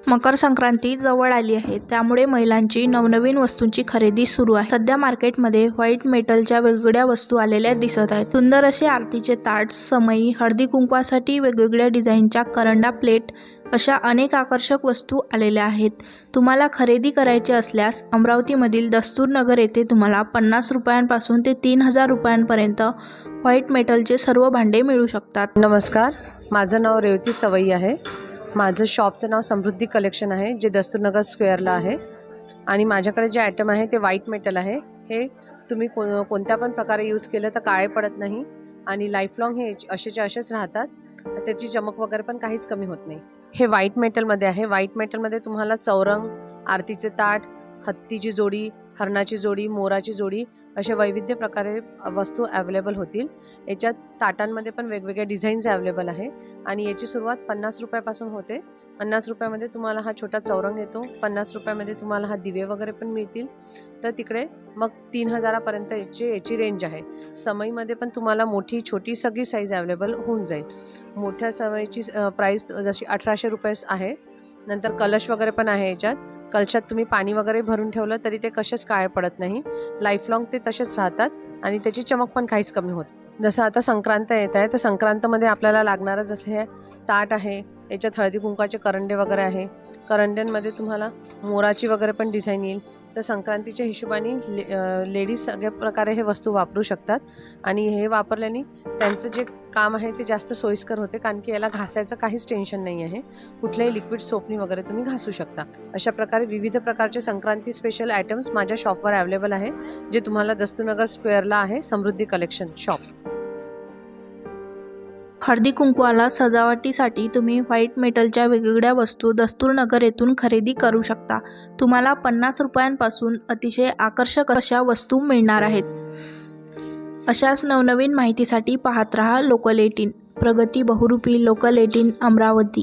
मकर संक्रांती जवळ आली आहे, त्यामुळे महिलांची नवनवीन वस्तूंची खरेदी सुरू आहे। सध्या मार्केटमध्ये व्हाईट मेटलच्या वेगवेगळ्या वस्तू आलेल्या दिसत आहेत। सुंदर असे आरतीचे ताट, समई, हळदी कुंकवासाठी वेगवेगळ्या डिझाईनच्या करंडा प्लेट अशा अनेक आकर्षक वस्तू आलेल्या आहेत। तुम्हाला खरेदी करायची असल्यास अमरावतीमधील दस्तूरनगर येथे तुम्हाला 50 रुपयांपासून ते 3000 रुपयांपर्यंत व्हाईट मेटलचे सर्व भांडे मिळू शकतात। नमस्कार, माझं नाव रेवती सवई आहे। माझं शॉपचं नाव समृद्धी कलेक्शन आहे, जे दस्तूरनगर स्क्वेअरला आहे। आणि माझ्याकडे जे आयटम आहे ते व्हाईट मेटल आहे। हे तुम्ही कोणत्या पण प्रकारे यूज केलं तर काळे पडत नाही आणि लाईफ लॉंग हे असेच्या असेच राहतात। त्याची चमक वगैरे पण काहीच कमी होत नाही। हे व्हाईट मेटलमध्ये आहे। व्हाईट मेटलमध्ये तुम्हाला चौरंग, आरतीचे ताट, हत्तीची जोडी, हरणाची जोडी, मोराची जोडी असे वैविध्य प्रकारे वस्तू अवेलेबल होतील। याच्यात ताटांमध्ये पण वेगवेगळे डिझाईन्स अवेलेबल आहे आणि याची सुरुवात 50 रुपयापासून होते। 50 रुपयामध्ये तुम्हाला हा छोटा चौरंग येतो। 50 रुपयामध्ये तुम्हाला हा दिवे वगैरे पण मिळतील। तर तिकडे मग 3000 पर्यंत याची रेंज आहे। समईमध्ये पण तुम्हाला मोठी छोटी सगळी साईज अवेलेबल होऊन जाईल। मोठ्या समईची प्राइस जशी 1800 रुपये आहे। नंतर कलश वगैरे पण आहे। याच्यात कलशात तुम्ही पाणी वगैरे भरून ठेवलं तरी ते कसेच काळे पडत नाही, लाईफ लॉंग ते तसेच राहतात आणि त्याची चमक पण काहीच कमी होत। जसं आता संक्रांत येत आहे, तर संक्रांतमध्ये आपल्याला लागणारं जसं हे ताट आहे, याच्यात हळदी कुंकवाचे करंडे वगैरे आहे। करंड्यांमध्ये तुम्हाला मोराची वगैरे पण डिझाईन येईल। तर संक्रांतीच्या हिशोबाने लेडीज सगळ्या प्रकारे हे वस्तू वापरू शकतात आणि हे वापरल्याने त्यांचं जे काम आहे ते जास्त सोयीस्कर होते, कारण की याला घासायचं काहीच टेन्शन नाही आहे। कुठल्याही लिक्विड सोपनी वगैरे तुम्ही घासू शकता। अशा प्रकारे विविध प्रकारचे संक्रांती स्पेशल आयटम्स माझ्या शॉपवर अवेलेबल आहे, जे तुम्हाला दस्तूरनगर स्क्वेअरला आहे, समृद्धी कलेक्शन शॉप। हळदी कुंकवाला सजावटीसाठी तुम्ही व्हाईट मेटलच्या वेगवेगळ्या वस्तू दस्तूरनगर येथून खरेदी करू शकता। तुम्हाला 50 रुपयांपासून अतिशय आकर्षक अशा वस्तू मिळणार आहेत। अशाच नवनवीन माहितीसाठी पाहत रहा लोकल 18, प्रगती बहुरूपी लोकल 18 अमरावती।